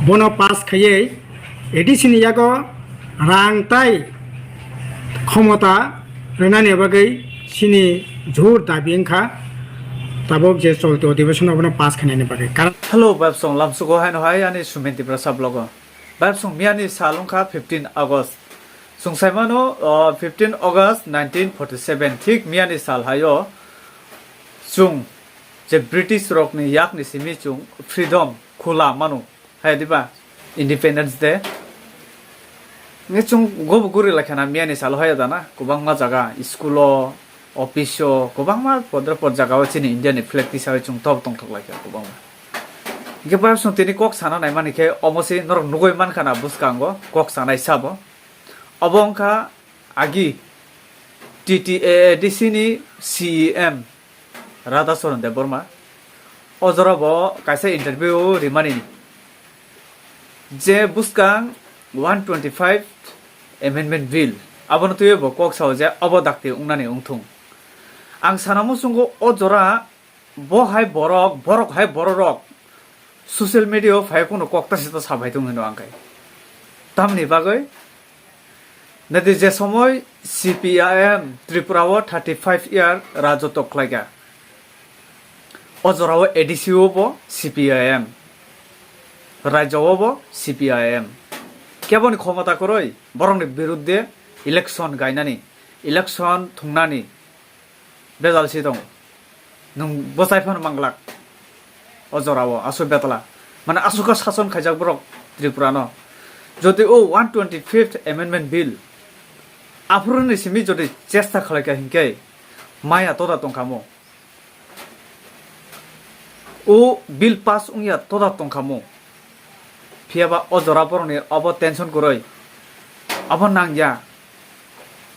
bono pass khaye edisini yago rang tai ক্ষমতা রেনানি বাগৈ সিনি ঝুর দাবি এংখা তাবক যে চলতি অধিবেশন অবনা পাস খানানি বাগৈ কারণ Hello, Babsong Lamsugo Hanoi and Sumin TIPRASAROK blogger. Babsong Miani Salonka 15 August. Sung Saimano 15 August 1947 Tik Miani Sal Hayo Sung the British Rock ni Yak ni Simi Chung Freedom Kula Manu Haydiba Independence Day. Ni chung gob guri lakhana Miani Sal Hayadana Kubang Mazaga Iskulo Officio Kubang Ma Podra Podjaga Chini Indian flag Tisai Chung Top Tong like Kubang. Gepar sung tini kok sana nai mani ke omosi nor nugoi man kana buskango kok sana isabo obongka agi TTA disini CEM RADHACHARAN de Burma ojorobo kaisa interview rimani je buskang 125 amendment bill abon tuyebo kok sauje obodakti ungnani ungthung ang sanamu sungo ojora bo hai borok hai borok social media phải কোনো কক্তা সেটা সাবাই তো হইনো আঙ্কাই তামনি বাগৈ নদী যে সময় CPIM ত্রিপুরাও 35 ইয়ার রাজত্ব ক্লাইগা অজরাও এডিসিও বো সিপিআইএম রাজ্যও বো সিপিআইএম কেবন ক্ষমতা করই বরংনি বিরুদ্ধে ইলেকশন গাইনানি ইলেকশন থুংনানি বেজালসি দং নং বসাইফান মাংলাক অজরাও আসু বেতলা মানে আসুকা শাসন খাইজাক ব্রক ত্রিপুরা ন যদি ও 125th amendment bill আফরনি সিমি যদি চেষ্টা খালাইকা হিংকে মায়া তোদা তংখামো ও বিল পাস উইয়া তোদা তংখামো ফিয়াবা অজরা বরংনি অব টেনশন করই অব নাংয়া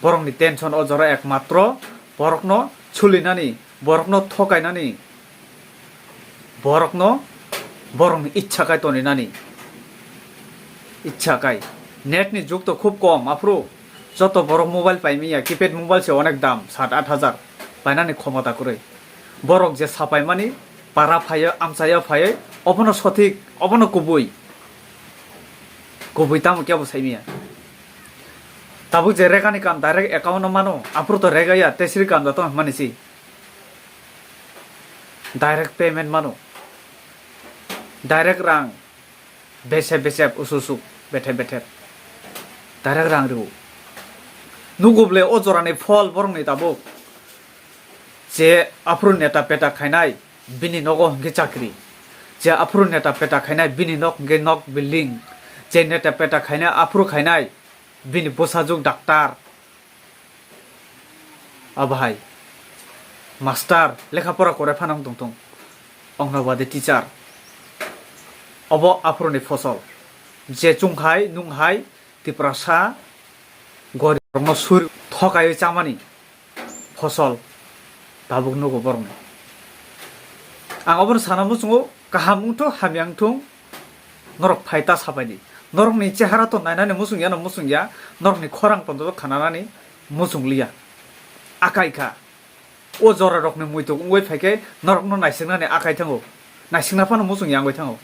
বরংনি টেনশন অজরা একমাত্র বরকনো ছুলিনানি বরকনো থকাইনানি বরকনো বরং ইচ্ছা কাই তনি নানি ইচ্ছা কাই নেট নি যুগ তো খুব কম আফরো যত বড় মোবাইল পাইমিয়া কিপ্যাড মোবাইল সে অনেক দাম 7-8 হাজার পাইনানি ক্ষমতা করে বরক যে সাপাই মানি পারা ফায়ে আমসায়া ফায়ে অবন সঠিক অবন কবুই তাম কেবো সাইমিয়া তাবু যে রেগানি কাম ডাইরেক্ট অ্যাকাউন্ট মানো আফরো তো রেগাইয়া তেসরি কাম তো মানিছি ডাইরেক্ট পেমেন্ট মানো direct rang besep ususuk betep direct rang ribu nuguble ojorani fol borongni tabo je aprun neta peta khainai bini nogo hingke chakri je aprun neta peta khainai bini nok hingke nok building je neta peta khainai apru khainai bini bosajuk doctor abhai master lekha pora kore phanang tongtong ongnabade teacher অব আফরনি ফসল যে চুংহাই নুংহাই তিপ্রাসা গরিব সুর থকাই চামানি ফসল দাবুক নগো বরং আং অবন সানামু সুঙো কাহামুংটো হামিয়াংথুং নরক ফাইতা সাবাইনি নরকনি চেহারা তো নাইনানি মুসুংয়া নরকনি খরাং পন্দ খানানানি মুসুংলিয়া আকাইখা ও জরা রকনি মুইতো উই ফাইকে নরকনো নাইসিংনানি আকাই থাঙ্গো নাইসিংনা ফানো মুসুংয়াংগৈ থাঙ্গো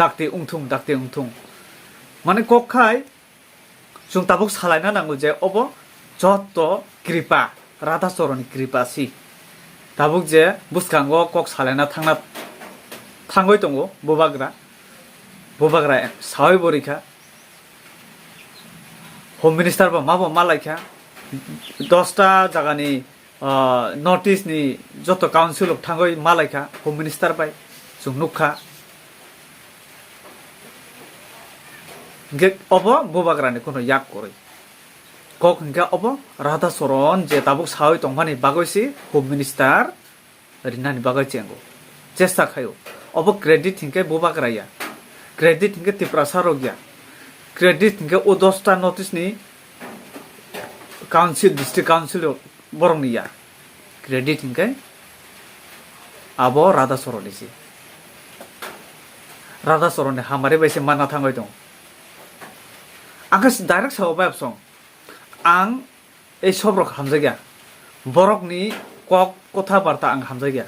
dakte ungtung মানে কখাই जों ताबुक सालायना नांगौ जे अबो जत कृपा राधाचरणी कृपासि ताबुक जे बुसखांगो कक सालायना थांगoi दंगो बोबाग्रा सावै बरिखा होम मिनिस्टार बा माबो मालायखा 10टा जागानि नर्थ इस्ट नि जत काउन्सिल थांगoi मालायखा होम मिनिस्टार बाय जों नुखा অব বোবাগ্রানি কোনো ইয়াক করে কক হিংকা অব রাধাচরণ যে তাবুক সাহই তংমানি বাগৈসি হোম মিনিস্টার রিনানি বাগৈ চেঙ্গো চেষ্টা খায়ো অব ক্রেডিট হিংকে বোবাগ্রাইয়া ক্রেডিট হিংকে তিপ্রাসারক গিয়া ক্রেডিট হিংকে ও 10টা নোটিসনি কাউন্সিল ডিস্ট্রিক্ট কাউন্সিল বরংনিয়া ক্রেডিট হিংকে আব রাধাচরণিসি রাধাচরণে হামারে বাইসে মানা থাঙ্গই দं आंखो डाइरेक्ट सावबाय आपसं आं এই সবরক হামজাগিয়া বরকনি কথা বার্তা আং হামজাগিয়া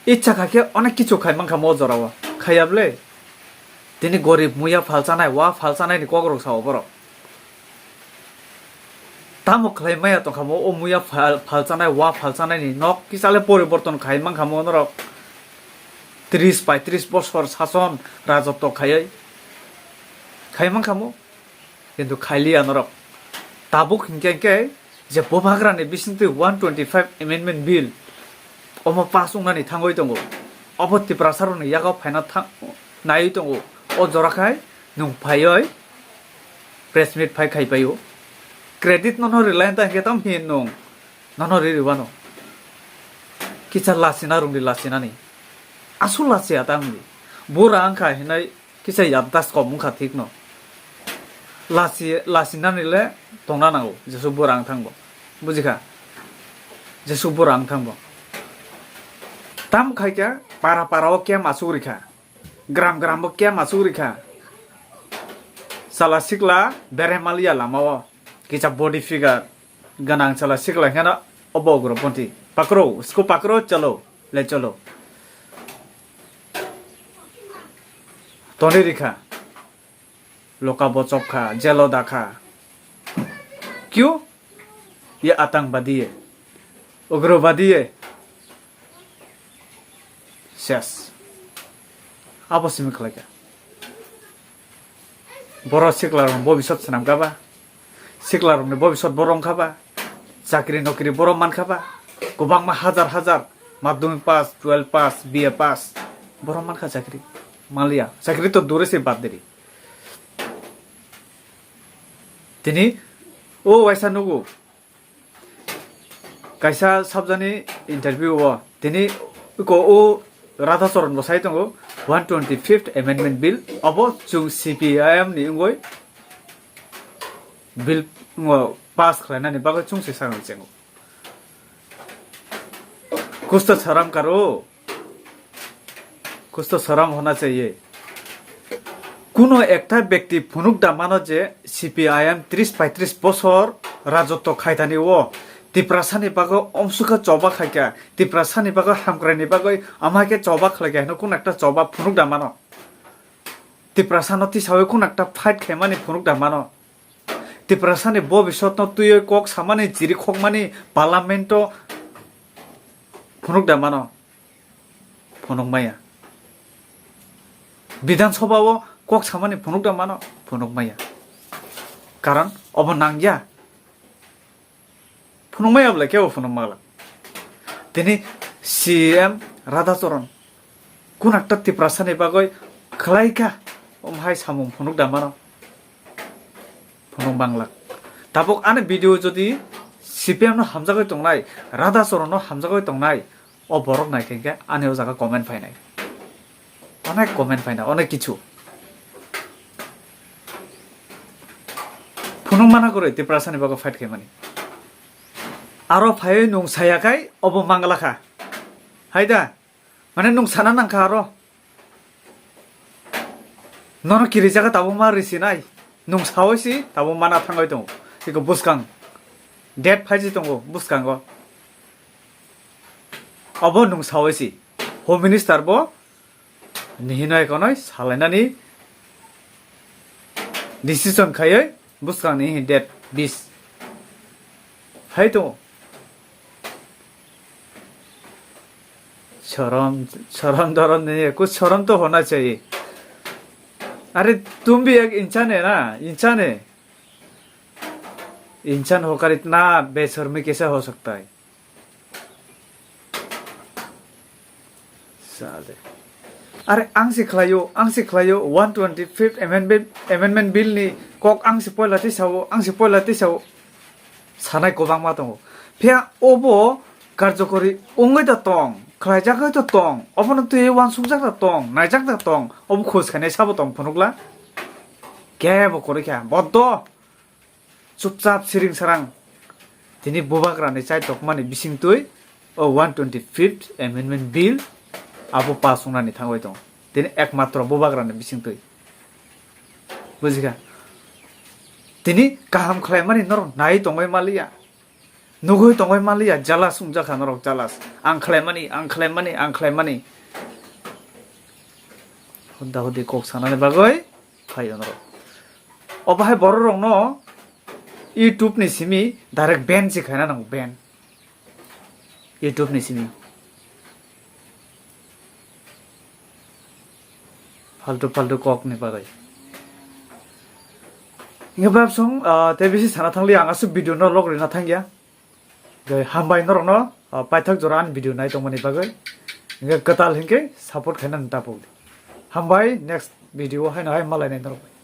ইচ্ছা খাকে অনেক কিছু খাই মাংখা মজরাওয়া খাইয়াবলে তিনি গরিব মুয়া ফালসানাই ওয়া ফালসানাই ni kogrok sao borok tamo khlaimaya to khamo o muya falsanai wa falsanai ni nok kisale poriborton khaimang khamo norok 30-35 বছর শাসন রাজত্ব খাইমাং খামো কিন্তু খাইলিয়া নরক তাবুক হিংকে যে বভাগ্রানি বিসিংতি 125 এমেন্ডমেন্ট বিল অমো পাস উংনানি থাঙ্গই দङ অব ত্রিপুরাসারनि यागाव फाइना नायै दङ अ जराखाय नं फायै प्रेस मिट फाइ खाइबायो क्रेडिट ननहरि लाइन ता हेतम हिन नं ननहरि रिवानो किसा लासिना रुंदि लासिनानि आसु लासिया तांनि बोरा आंखा हिनाय किसा याबदास को मुखा थिक न लासिनानि ले तंना नांगौ जेसु बोरा आं थांबो बुजिखा जेसु बोरा आं थांबो ताम खाइका पारा पाराव के मासुरिखा ग्राम ग्राम के मासुरिखा साला सिकला बेरेमालिया लामाव किसा बॉडी फिगर गनां साला सिकला हेना अबग्र पंथि पकड़ो उसको पकड़ो चलो ले चलो तोनी रिखा लोका बचप खा जेलो दाखा क्यों ये आतंकवादी है उग्रवादी है शेष आपसिम खलाइका बरो सिकलार भबिष्यत सनाम गाबा सिकलार भबिष्यत बरं खाबा चाकरी नौकरी बरो मान खाबा गोबां मा हजार हजार माध्यमिक पास 12 पास बीए पास बरो मान खा चाकरी मालिया चाकरी तो दूर से बात देरी तिनी ओ वैसा नुगु कैसा सबजनी इंटरव्यू वो तिनी को ओ राधाचरण बसाइ दङ 125th amendment bill अब जों CPIM नि ngoi बिल पास खालायनानै बागै चुंसे सांगै जों कुछ तो शर्म करो कुछ तो शर्म होना चाहिए কোনো একটা ব্যক্তি ফুনুক দামানো যে CPIM 30-35 বছর রাজত্ব খাইতানি ও তিপ্রাসানি বাগো অমসুকা চবা খাইকা তিপ্রাসানি বাগো হামক্রানি বাগো আমাকে চবা খাইকা হেন কোন একটা চবা ফুনুক দামানো তিপ্রাসানতি সাবে কোন একটা ফাইট খাইমানি ফুনুক দামানো তিপ্রাসানি ভবিষ্যৎ তুই কক সামানি জিরি খকমানি পার্লামেন্ট ফুনুক দামানো ফুনুক মায়া বিধানসভাও কক সামানি ফুনুক দামানো ফুনুক মায়া কারণ অব নাংয়া फुनुमाया बोला क्या वो फुनुमाला तेनी CM राधाचरण कुन একটা तिप्रासानि बागै खलाइका ओमहाय सामुं फुनुक दामानो फुनुक बांग्लाक ताबक आने भिडिअ जदि CPM नो हामजागै तंनाय राधाचरण नो हामजागै तंनाय ओ बरक नायखेंके आने ओ जागा कमेन्ट फायनाय अनेक कमेन्ट फायना अनेक किछु फुनुक माना करे तिप्रासानि बागै फाइट खेमानि आरो फाय नंसायाखाय अब मांगलाखा हायदा माने नंसाना नांखा आरो नन किरि जागा ताबो मा रिसिनाय नंसावसि ताबो माना थांगाय दं इखौ बुसकां डेट फाइजि दंगो बुसकांगो अब नंसावसि होम मिनिस्टार बो निहिनाय कनय सालायनानि डिसिजन खायै बुसकांनि डेट 20 हाय दं शर्म धरम नहीं है कुछ शर्म तो होना चाहिए अरे तुम भी एक इंसान है ना इंसान होकर इतना बेशर्मी कैसे हो सकता है साले अरे आं सिखलायो 125th amendment bill नि कक आं से पयलाति साव सानाय गोबां मा दङ फे ओबो कार्यकरी उंगै दा तं खलायजाखै तो तं अबनो तुय वान सुंजाक दा तं नायजाक दा तं अब खोज खाने साबो तं फनुगला केबो करे क्या बद्द चुपचाप सिरिं सारां दिनै बुबाग्रानि चाइ तकमानि बिसिं तुय 125th amendment bill आबो पास होनानै थांबाय दं दिनै एकमात्र बुबाग्रानि बिसिं तुय बुजिखा दिनै गाहाम खालायमानि नर नाय दंगाय मालिया नुगै दंगाय मालिया जालास उंजाखा नरक जालास आं खालायमानि huda hudi kok sanani bagoi phaio no obahay boro rok no YouTube ni simi direct ban si khaina nang ban YouTube ni simi faltu kok ni bagoi inga bab song te bisi sana thangli anga su video no log rina thangya gai hambai no no paithak joran video nai tongmani bagoi inga katal hingke support khaina nta pau hambai next video hai na hai malai nai no